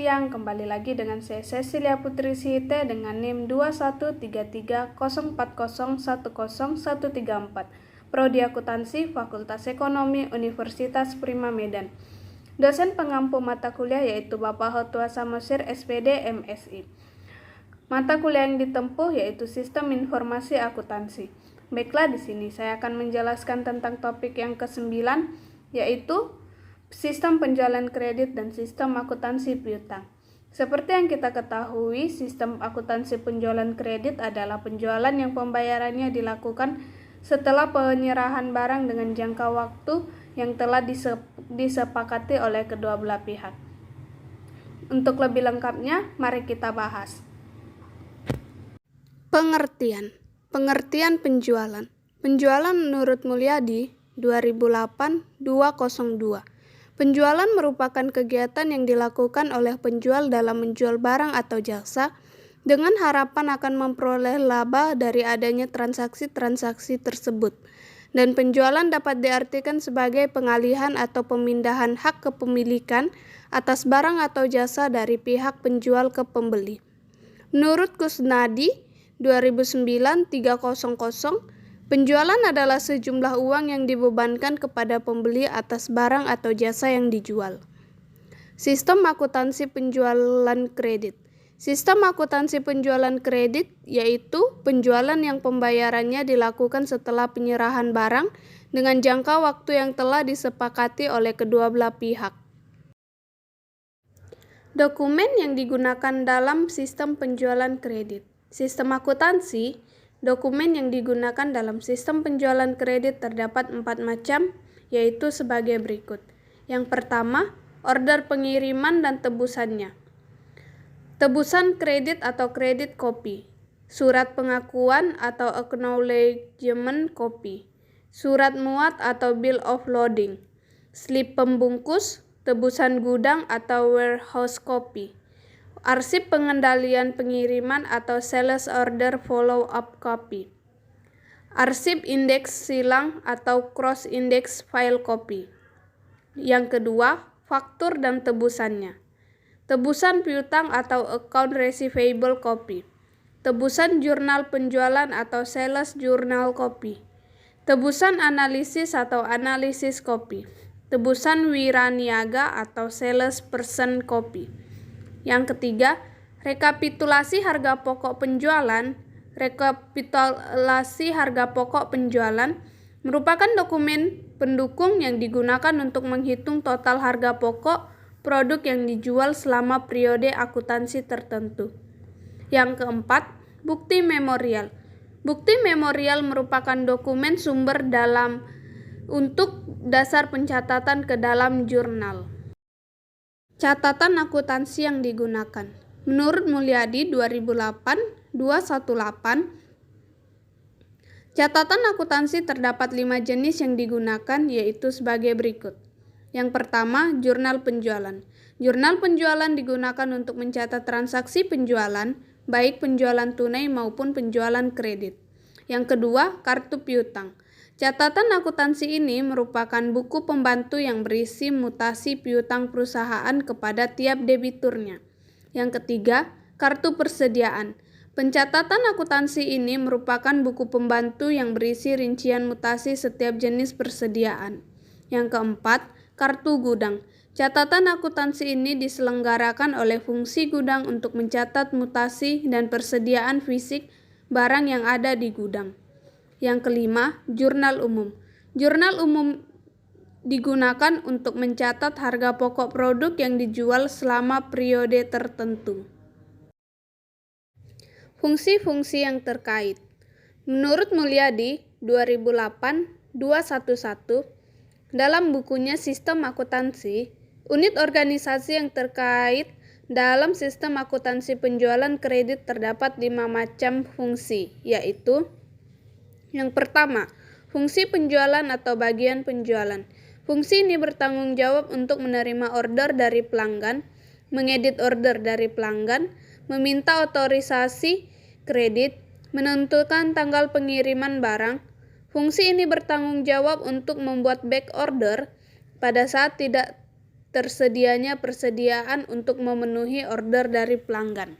siang, kembali lagi dengan saya Cecilia Putri Sihite dengan NIM 213304010134, Prodi Akuntansi Fakultas Ekonomi Universitas Prima Medan. Dosen pengampu mata kuliah yaitu Bapak Hotua Samosir SPD MSI. Mata kuliah yang ditempuh yaitu Sistem Informasi Akuntansi. Baiklah, di sini saya akan menjelaskan tentang topik yang ke-9 yaitu Sistem penjualan kredit dan sistem akuntansi piutang. Seperti yang kita ketahui, sistem akuntansi penjualan kredit adalah penjualan yang pembayarannya dilakukan setelah penyerahan barang dengan jangka waktu yang telah disepakati oleh kedua belah pihak. Untuk lebih lengkapnya, mari kita bahas. Pengertian penjualan. Penjualan menurut Mulyadi 2008-202. Penjualan merupakan kegiatan yang dilakukan oleh penjual dalam menjual barang atau jasa dengan harapan akan memperoleh laba dari adanya transaksi-transaksi tersebut. Dan penjualan dapat diartikan sebagai pengalihan atau pemindahan hak kepemilikan atas barang atau jasa dari pihak penjual ke pembeli. Menurut Kusnadi 2009-300, penjualan adalah sejumlah uang yang dibebankan kepada pembeli atas barang atau jasa yang dijual. Sistem akuntansi penjualan kredit. Sistem akuntansi penjualan kredit yaitu penjualan yang pembayarannya dilakukan setelah penyerahan barang dengan jangka waktu yang telah disepakati oleh kedua belah pihak. Dokumen yang digunakan dalam sistem penjualan kredit. Sistem akuntansi. Dokumen yang digunakan dalam sistem penjualan kredit terdapat 4 macam, yaitu sebagai berikut. Yang pertama, order pengiriman dan tebusannya. Tebusan kredit atau kredit copy. Surat pengakuan atau acknowledgement copy. Surat muat atau bill of loading. Slip pembungkus, tebusan gudang atau warehouse copy. Arsip pengendalian pengiriman atau sales order follow-up copy. Arsip indeks silang atau cross-index file copy. Yang kedua, faktur dan tebusannya. Tebusan piutang atau account receivable copy. Tebusan jurnal penjualan atau sales journal copy. Tebusan analisis atau analisis copy. Tebusan wiraniaga atau sales person copy. Yang ketiga, rekapitulasi harga pokok penjualan. Rekapitulasi harga pokok penjualan merupakan dokumen pendukung yang digunakan untuk menghitung total harga pokok produk yang dijual selama periode akuntansi tertentu. Yang keempat, bukti memorial. Bukti memorial merupakan dokumen sumber dalam untuk dasar pencatatan ke dalam jurnal. Catatan akuntansi yang digunakan. Menurut Mulyadi 2008-218, catatan akuntansi terdapat 5 jenis yang digunakan, yaitu sebagai berikut. Yang pertama, jurnal penjualan. Jurnal penjualan digunakan untuk mencatat transaksi penjualan, baik penjualan tunai maupun penjualan kredit. Yang kedua, kartu piutang. Catatan akuntansi ini merupakan buku pembantu yang berisi mutasi piutang perusahaan kepada tiap debiturnya. Yang ketiga, kartu persediaan. Pencatatan akuntansi ini merupakan buku pembantu yang berisi rincian mutasi setiap jenis persediaan. Yang keempat, kartu gudang. Catatan akuntansi ini diselenggarakan oleh fungsi gudang untuk mencatat mutasi dan persediaan fisik barang yang ada di gudang. Yang kelima, jurnal umum. Jurnal umum digunakan untuk mencatat harga pokok produk yang dijual selama periode tertentu. Fungsi-fungsi yang terkait. Menurut Mulyadi 2008-211, dalam bukunya Sistem Akuntansi, unit organisasi yang terkait dalam sistem akuntansi penjualan kredit terdapat 5 macam fungsi, yaitu yang pertama, fungsi penjualan atau bagian penjualan. Fungsi ini bertanggung jawab untuk menerima order dari pelanggan, mengedit order dari pelanggan, meminta otorisasi kredit, menentukan tanggal pengiriman barang. Fungsi ini bertanggung jawab untuk membuat back order pada saat tidak tersedianya persediaan untuk memenuhi order dari pelanggan.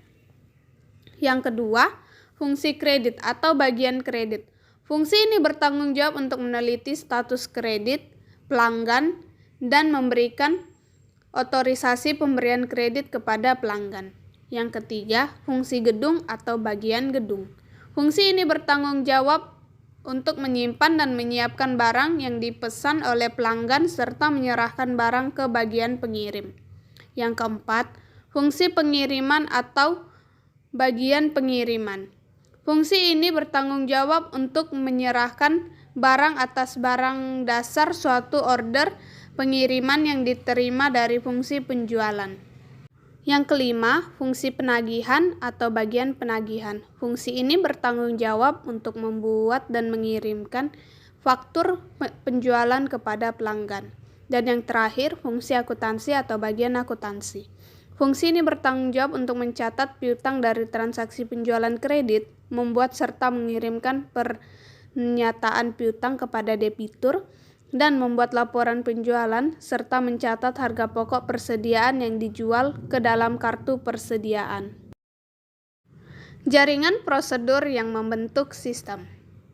Yang kedua, fungsi kredit atau bagian kredit. Fungsi ini bertanggung jawab untuk meneliti status kredit pelanggan dan memberikan otorisasi pemberian kredit kepada pelanggan. Yang ketiga, fungsi gedung atau bagian gedung. Fungsi ini bertanggung jawab untuk menyimpan dan menyiapkan barang yang dipesan oleh pelanggan serta menyerahkan barang ke bagian pengirim. Yang keempat, fungsi pengiriman atau bagian pengiriman. Fungsi ini bertanggung jawab untuk menyerahkan barang atas barang dasar suatu order pengiriman yang diterima dari fungsi penjualan. Yang kelima, fungsi penagihan atau bagian penagihan. Fungsi ini bertanggung jawab untuk membuat dan mengirimkan faktur penjualan kepada pelanggan. Dan yang terakhir, fungsi akuntansi atau bagian akuntansi. Fungsi ini bertanggung jawab untuk mencatat piutang dari transaksi penjualan kredit, membuat serta mengirimkan pernyataan piutang kepada debitur, dan membuat laporan penjualan, serta mencatat harga pokok persediaan yang dijual ke dalam kartu persediaan. Jaringan prosedur yang membentuk sistem.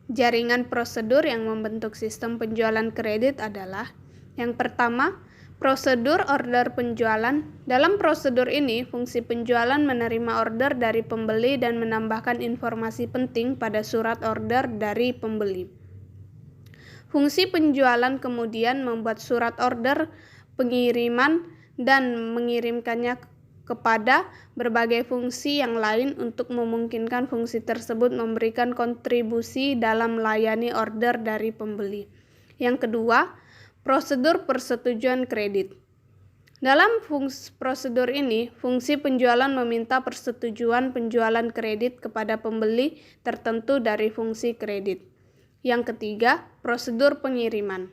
Jaringan prosedur yang membentuk sistem penjualan kredit adalah: yang pertama, prosedur order penjualan. Dalam prosedur ini, fungsi penjualan menerima order dari pembeli dan menambahkan informasi penting pada surat order dari pembeli. Fungsi penjualan kemudian membuat surat order pengiriman dan mengirimkannya kepada berbagai fungsi yang lain untuk memungkinkan fungsi tersebut memberikan kontribusi dalam melayani order dari pembeli. Yang kedua, prosedur persetujuan kredit. Dalam prosedur ini, fungsi penjualan meminta persetujuan penjualan kredit kepada pembeli tertentu dari fungsi kredit. Yang ketiga, prosedur pengiriman.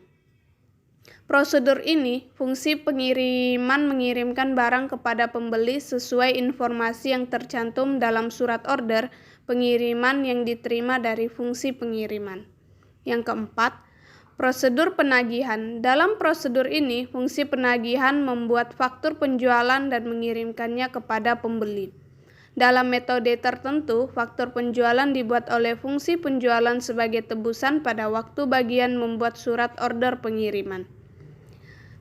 Prosedur ini, fungsi pengiriman mengirimkan barang kepada pembeli sesuai informasi yang tercantum dalam surat order pengiriman yang diterima dari fungsi pengiriman. Yang keempat, prosedur penagihan. Dalam prosedur ini, fungsi penagihan membuat faktur penjualan dan mengirimkannya kepada pembeli. Dalam metode tertentu, faktur penjualan dibuat oleh fungsi penjualan sebagai tebusan pada waktu bagian membuat surat order pengiriman.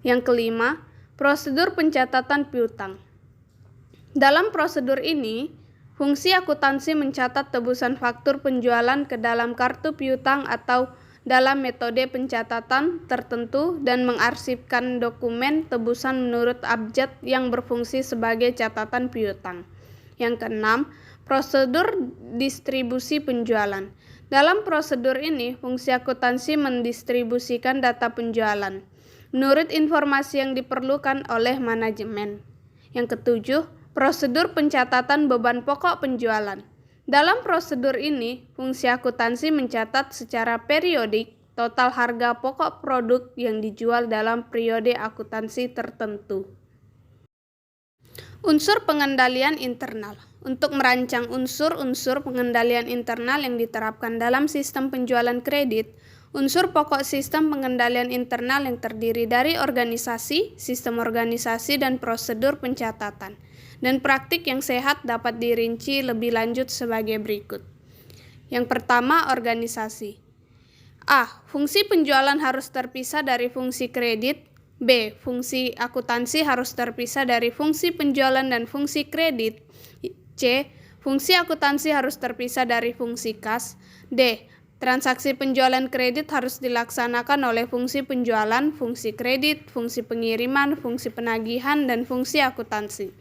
Yang kelima, prosedur pencatatan piutang. Dalam prosedur ini, fungsi akuntansi mencatat tebusan faktur penjualan ke dalam kartu piutang atau dalam metode pencatatan tertentu dan mengarsipkan dokumen tebusan menurut abjad yang berfungsi sebagai catatan piutang. Yang keenam, prosedur distribusi penjualan. Dalam prosedur ini, fungsi akuntansi mendistribusikan data penjualan menurut informasi yang diperlukan oleh manajemen. Yang ketujuh, prosedur pencatatan beban pokok penjualan. Dalam prosedur ini, fungsi akuntansi mencatat secara periodik total harga pokok produk yang dijual dalam periode akuntansi tertentu. Unsur pengendalian internal. Untuk merancang unsur-unsur pengendalian internal yang diterapkan dalam sistem penjualan kredit, unsur pokok sistem pengendalian internal yang terdiri dari organisasi, sistem organisasi, dan prosedur pencatatan, dan praktik yang sehat dapat dirinci lebih lanjut sebagai berikut. Yang pertama, organisasi. A. Fungsi penjualan harus terpisah dari fungsi kredit. B. Fungsi akuntansi harus terpisah dari fungsi penjualan dan fungsi kredit. C. Fungsi akuntansi harus terpisah dari fungsi kas. D. Transaksi penjualan kredit harus dilaksanakan oleh fungsi penjualan, fungsi kredit, fungsi pengiriman, fungsi penagihan, dan fungsi akuntansi.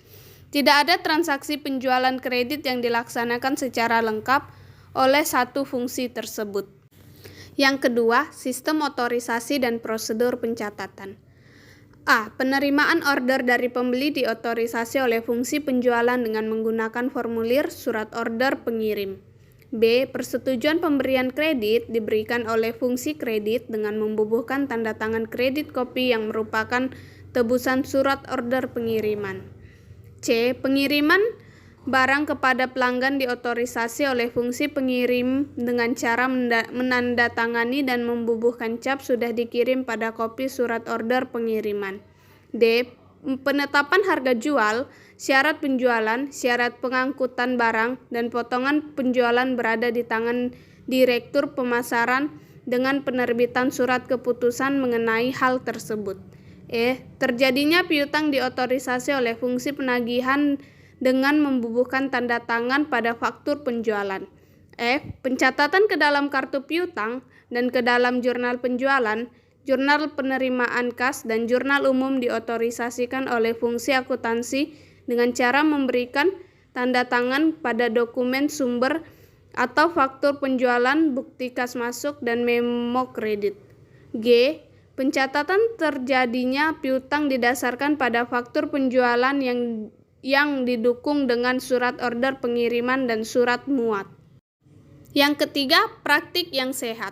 Tidak ada transaksi penjualan kredit yang dilaksanakan secara lengkap oleh satu fungsi tersebut. Yang kedua, sistem otorisasi dan prosedur pencatatan. A. Penerimaan order dari pembeli diotorisasi oleh fungsi penjualan dengan menggunakan formulir surat order pengirim. B. Persetujuan pemberian kredit diberikan oleh fungsi kredit dengan membubuhkan tanda tangan kredit kopi yang merupakan tebusan surat order pengiriman. C. Pengiriman barang kepada pelanggan diotorisasi oleh fungsi pengirim dengan cara menandatangani dan membubuhkan cap sudah dikirim pada kopi surat order pengiriman. D. penetapan harga jual, syarat penjualan, syarat pengangkutan barang, dan potongan penjualan berada di tangan Direktur Pemasaran dengan penerbitan surat keputusan mengenai hal tersebut. Terjadinya piutang diotorisasi oleh fungsi penagihan dengan membubuhkan tanda tangan pada faktur penjualan. Pencatatan ke dalam kartu piutang dan ke dalam jurnal penjualan, jurnal penerimaan kas, dan jurnal umum diotorisasikan oleh fungsi akuntansi dengan cara memberikan tanda tangan pada dokumen sumber atau faktur penjualan, bukti kas masuk, dan memo kredit. Pencatatan terjadinya piutang didasarkan pada faktur penjualan yang didukung dengan surat order pengiriman dan surat muat. Yang ketiga, praktik yang sehat.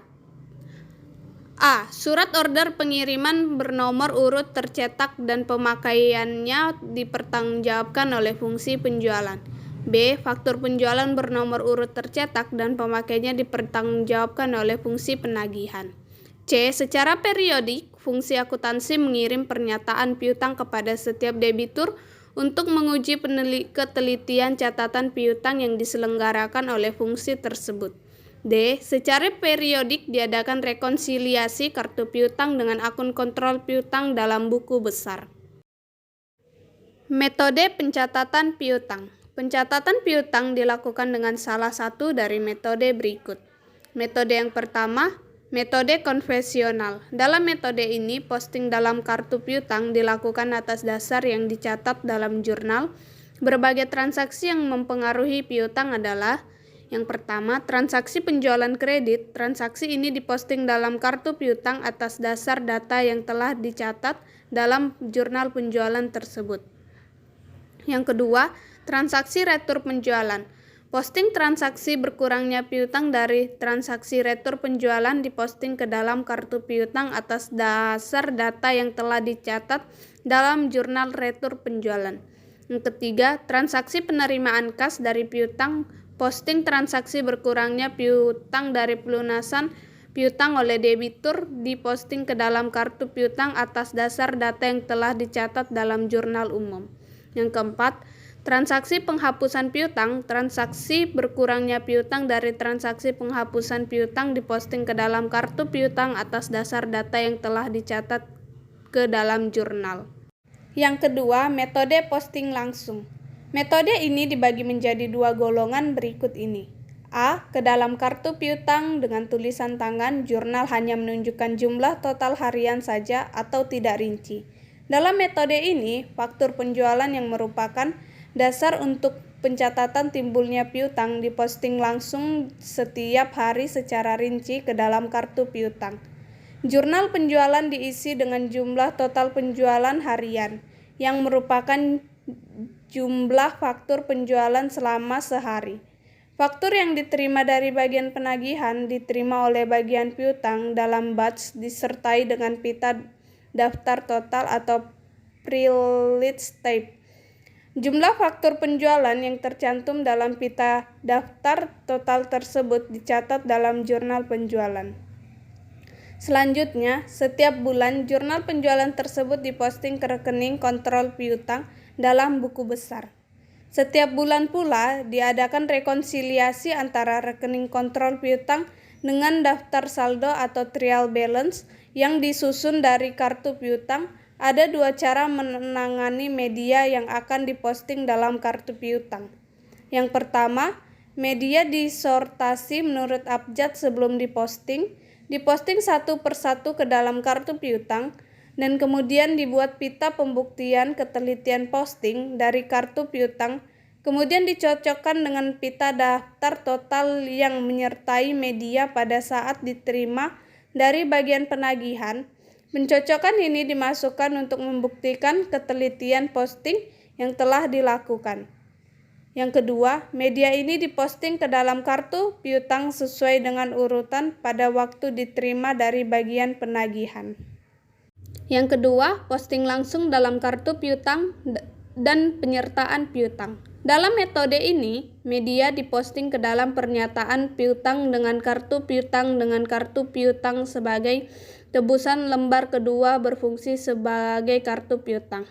Surat order pengiriman bernomor urut tercetak dan pemakaiannya dipertanggungjawabkan oleh fungsi penjualan. Faktur penjualan bernomor urut tercetak dan pemakaiannya dipertanggungjawabkan oleh fungsi penagihan. Secara periodik, fungsi akuntansi mengirim pernyataan piutang kepada setiap debitur untuk menguji ketelitian catatan piutang yang diselenggarakan oleh fungsi tersebut. Secara periodik diadakan rekonsiliasi kartu piutang dengan akun kontrol piutang dalam buku besar. Metode pencatatan piutang. Pencatatan piutang dilakukan dengan salah satu dari metode berikut. Metode yang pertama, metode konvensional. Dalam metode ini, posting dalam kartu piutang dilakukan atas dasar yang dicatat dalam jurnal. Berbagai transaksi yang mempengaruhi piutang adalah: yang pertama, transaksi penjualan kredit. Transaksi ini diposting dalam kartu piutang atas dasar data yang telah dicatat dalam jurnal penjualan tersebut. Yang kedua, transaksi retur penjualan. Posting transaksi berkurangnya piutang dari transaksi retur penjualan diposting ke dalam kartu piutang atas dasar data yang telah dicatat dalam jurnal retur penjualan. Yang ketiga, transaksi penerimaan kas dari piutang. Posting transaksi berkurangnya piutang dari pelunasan piutang oleh debitur diposting ke dalam kartu piutang atas dasar data yang telah dicatat dalam jurnal umum. Yang keempat, transaksi penghapusan piutang. Transaksi berkurangnya piutang dari transaksi penghapusan piutang diposting ke dalam kartu piutang atas dasar data yang telah dicatat ke dalam jurnal. Yang kedua, metode posting langsung. Metode ini dibagi menjadi dua golongan berikut ini. Ke dalam kartu piutang dengan tulisan tangan, jurnal hanya menunjukkan jumlah total harian saja atau tidak rinci. Dalam metode ini, faktur penjualan yang merupakan dasar untuk pencatatan timbulnya piutang diposting langsung setiap hari secara rinci ke dalam kartu piutang. Jurnal penjualan diisi dengan jumlah total penjualan harian yang merupakan jumlah faktur penjualan selama sehari. Faktur yang diterima dari bagian penagihan diterima oleh bagian piutang dalam batch disertai dengan pita daftar total atau pre-list type. Jumlah faktur penjualan yang tercantum dalam pita daftar total tersebut dicatat dalam jurnal penjualan. Selanjutnya, setiap bulan jurnal penjualan tersebut diposting ke rekening kontrol piutang dalam buku besar. Setiap bulan pula diadakan rekonsiliasi antara rekening kontrol piutang dengan daftar saldo atau trial balance yang disusun dari kartu piutang. Ada dua cara menangani media yang akan diposting dalam kartu piutang. Yang pertama, media disortasi menurut abjad sebelum diposting satu persatu ke dalam kartu piutang, dan kemudian dibuat pita pembuktian ketelitian posting dari kartu piutang, kemudian dicocokkan dengan pita daftar total yang menyertai media pada saat diterima dari bagian penagihan. Pencocokan ini dimasukkan untuk membuktikan ketelitian posting yang telah dilakukan. Yang kedua, media ini diposting ke dalam kartu piutang sesuai dengan urutan pada waktu diterima dari bagian penagihan. Yang kedua, posting langsung dalam kartu piutang dan penyertaan piutang. Dalam metode ini, media diposting ke dalam pernyataan piutang dengan kartu piutang sebagai tebusan lembar kedua berfungsi sebagai kartu piutang.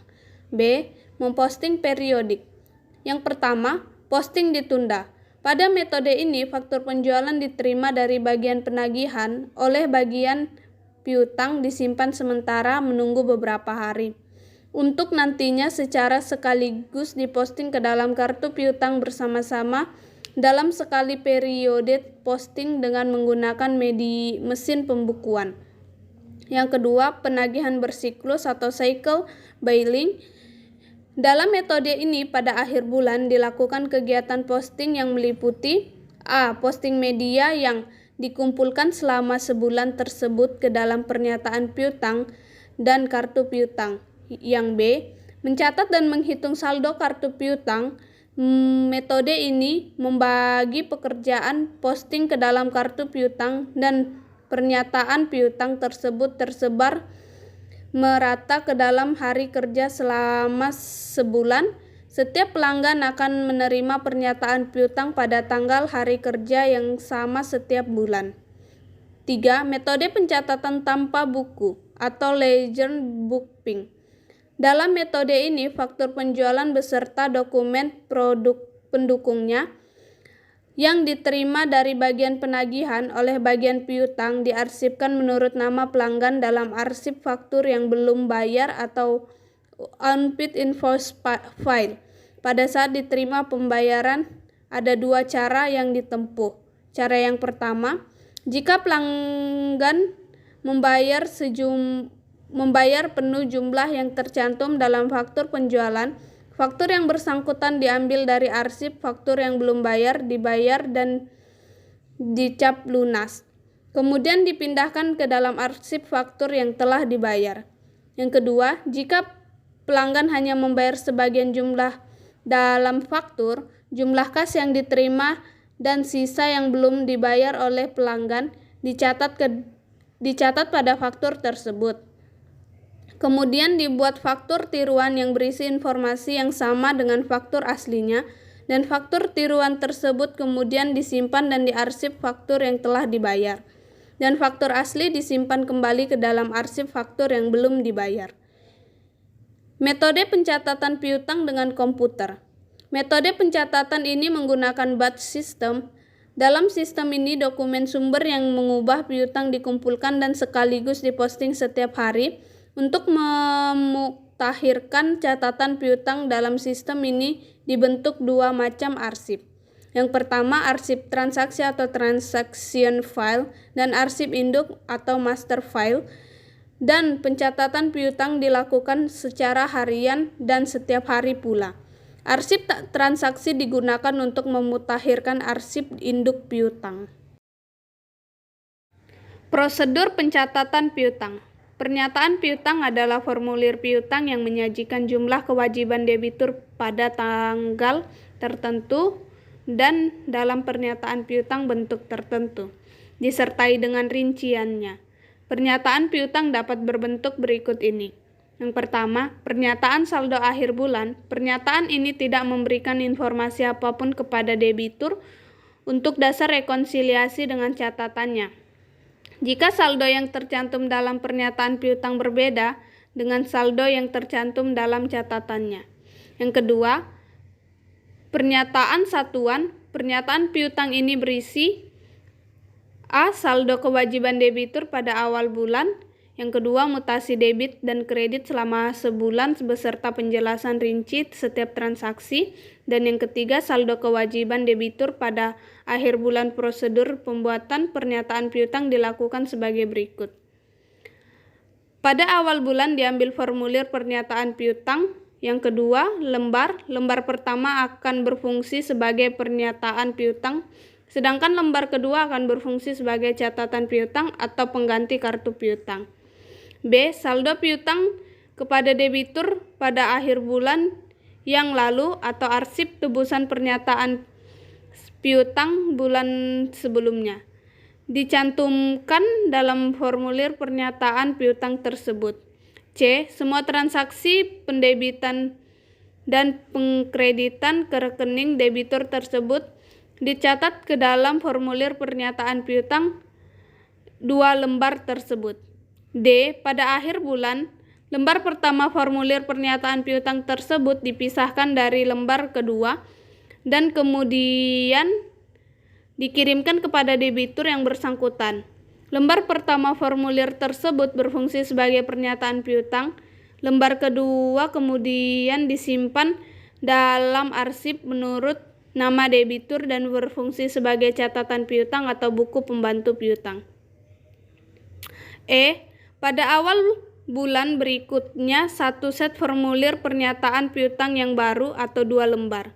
B. Memposting periodik. Yang pertama, posting ditunda. Pada metode ini, faktur penjualan diterima dari bagian penagihan oleh bagian piutang disimpan sementara menunggu beberapa hari, untuk nantinya secara sekaligus diposting ke dalam kartu piutang bersama-sama dalam sekali periode posting dengan menggunakan mesin pembukuan. Yang kedua, penagihan bersiklus atau cycle billing. Dalam metode ini, pada akhir bulan dilakukan kegiatan posting yang meliputi A. Posting media yang dikumpulkan selama sebulan tersebut ke dalam pernyataan piutang dan kartu piutang. Yang B. Mencatat dan menghitung saldo kartu piutang. Metode ini membagi pekerjaan posting ke dalam kartu piutang dan pernyataan piutang tersebut tersebar merata ke dalam hari kerja selama sebulan. Setiap pelanggan akan menerima pernyataan piutang pada tanggal hari kerja yang sama setiap bulan. 3. Metode pencatatan tanpa buku atau ledger bookkeeping. Dalam metode ini, faktur penjualan beserta dokumen produk pendukungnya yang diterima dari bagian penagihan oleh bagian piutang diarsipkan menurut nama pelanggan dalam arsip faktur yang belum bayar atau unpaid invoice file. Pada saat diterima pembayaran, ada dua cara yang ditempuh. Cara yang pertama, jika pelanggan membayar penuh jumlah yang tercantum dalam faktur penjualan, faktur yang bersangkutan diambil dari arsip faktur yang belum bayar, dibayar dan dicap lunas. Kemudian dipindahkan ke dalam arsip faktur yang telah dibayar. Yang kedua, jika pelanggan hanya membayar sebagian jumlah dalam faktur, jumlah kas yang diterima dan sisa yang belum dibayar oleh pelanggan dicatat pada faktur tersebut. Kemudian dibuat faktur tiruan yang berisi informasi yang sama dengan faktur aslinya, dan faktur tiruan tersebut kemudian disimpan dan diarsip faktur yang telah dibayar. Dan faktur asli disimpan kembali ke dalam arsip faktur yang belum dibayar. Metode pencatatan piutang dengan komputer. Metode pencatatan ini menggunakan batch system. Dalam sistem ini, dokumen sumber yang mengubah piutang dikumpulkan dan sekaligus diposting setiap hari. Untuk memutakhirkan catatan piutang dalam sistem ini dibentuk dua macam arsip. Yang pertama, arsip transaksi atau transaction file dan arsip induk atau master file. Dan pencatatan piutang dilakukan secara harian dan setiap hari pula. Arsip transaksi digunakan untuk memutakhirkan arsip induk piutang. Prosedur pencatatan piutang. Pernyataan piutang adalah formulir piutang yang menyajikan jumlah kewajiban debitur pada tanggal tertentu dan dalam pernyataan piutang bentuk tertentu, disertai dengan rinciannya. Pernyataan piutang dapat berbentuk berikut ini. Yang pertama, pernyataan saldo akhir bulan. Pernyataan ini tidak memberikan informasi apapun kepada debitur untuk dasar rekonsiliasi dengan catatannya. Jika saldo yang tercantum dalam pernyataan piutang berbeda dengan saldo yang tercantum dalam catatannya. Yang kedua, pernyataan satuan. Pernyataan piutang ini berisi A. Saldo kewajiban debitur pada awal bulan. Yang kedua, mutasi debit dan kredit selama sebulan beserta penjelasan rinci setiap transaksi. Dan yang ketiga, saldo kewajiban debitur pada akhir bulan. Prosedur pembuatan pernyataan piutang dilakukan sebagai berikut. Pada awal bulan diambil formulir pernyataan piutang. Yang kedua, lembar. Lembar pertama akan berfungsi sebagai pernyataan piutang, sedangkan lembar kedua akan berfungsi sebagai catatan piutang atau pengganti kartu piutang. B. Saldo piutang kepada debitur pada akhir bulan yang lalu atau arsip tebusan pernyataan piutang bulan sebelumnya. Dicantumkan dalam formulir pernyataan piutang tersebut. C. Semua transaksi pendebitan dan pengkreditan ke rekening debitur tersebut dicatat ke dalam formulir pernyataan piutang dua lembar tersebut. D. Pada akhir bulan, Lembar pertama formulir pernyataan piutang tersebut dipisahkan dari lembar kedua dan kemudian dikirimkan kepada debitur yang bersangkutan. Lembar pertama formulir tersebut berfungsi sebagai pernyataan piutang. Lembar kedua kemudian disimpan dalam arsip menurut nama debitur dan berfungsi sebagai catatan piutang atau buku pembantu piutang. Pada awal bulan berikutnya satu set formulir pernyataan piutang yang baru atau 2 lembar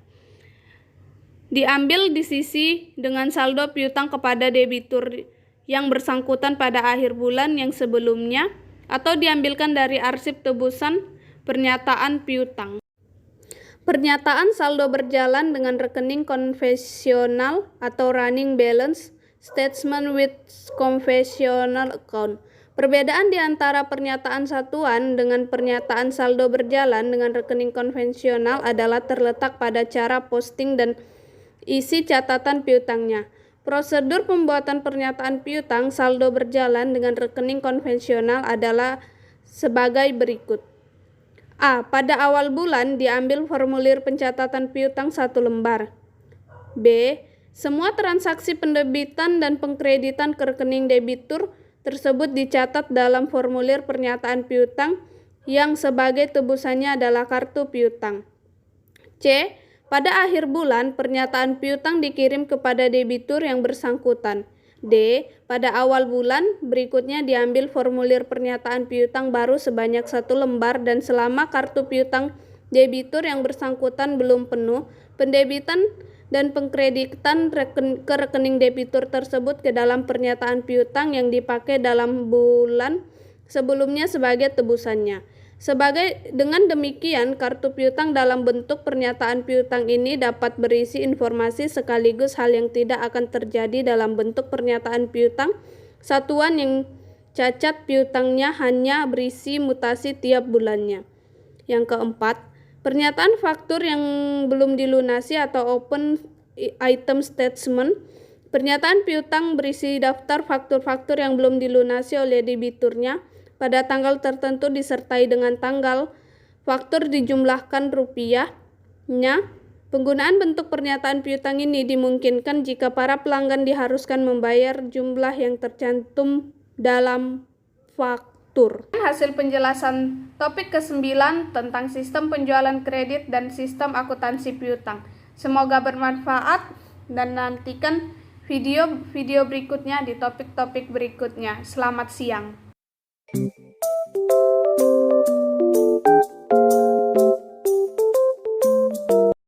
diambil diisi dengan saldo piutang kepada debitur yang bersangkutan pada akhir bulan yang sebelumnya atau diambilkan dari arsip tebusan pernyataan piutang. Pernyataan saldo berjalan dengan rekening konvensional atau running balance statement with conventional account. Perbedaan di antara pernyataan satuan dengan pernyataan saldo berjalan dengan rekening konvensional adalah terletak pada cara posting dan isi catatan piutangnya. Prosedur pembuatan pernyataan piutang saldo berjalan dengan rekening konvensional adalah sebagai berikut. A. Pada awal bulan diambil formulir pencatatan piutang 1 lembar. B. Semua transaksi pendebitan dan pengkreditan ke rekening debitur tersebut dicatat dalam formulir pernyataan piutang yang sebagai tebusannya adalah kartu piutang. C. Pada akhir bulan, pernyataan piutang dikirim kepada debitur yang bersangkutan. D. Pada awal bulan berikutnya diambil formulir pernyataan piutang baru sebanyak 1 lembar dan selama kartu piutang debitur yang bersangkutan belum penuh, pendebitan dan pengkreditan ke rekening debitur tersebut ke dalam pernyataan piutang yang dipakai dalam bulan sebelumnya sebagai tebusannya. Dengan demikian, kartu piutang dalam bentuk pernyataan piutang ini dapat berisi informasi sekaligus hal yang tidak akan terjadi dalam bentuk pernyataan piutang satuan yang cacat piutangnya hanya berisi mutasi tiap bulannya. Yang keempat, pernyataan faktur yang belum dilunasi atau open item statement. Pernyataan piutang berisi daftar faktur-faktur yang belum dilunasi oleh debiturnya pada tanggal tertentu disertai dengan tanggal faktur dijumlahkan rupiahnya. Penggunaan bentuk pernyataan piutang ini dimungkinkan jika para pelanggan diharuskan membayar jumlah yang tercantum dalam faktur. Hasil penjelasan topik ke-9 tentang sistem penjualan kredit dan sistem akuntansi piutang. Semoga bermanfaat dan nantikan video berikutnya di topik-topik berikutnya. Selamat siang.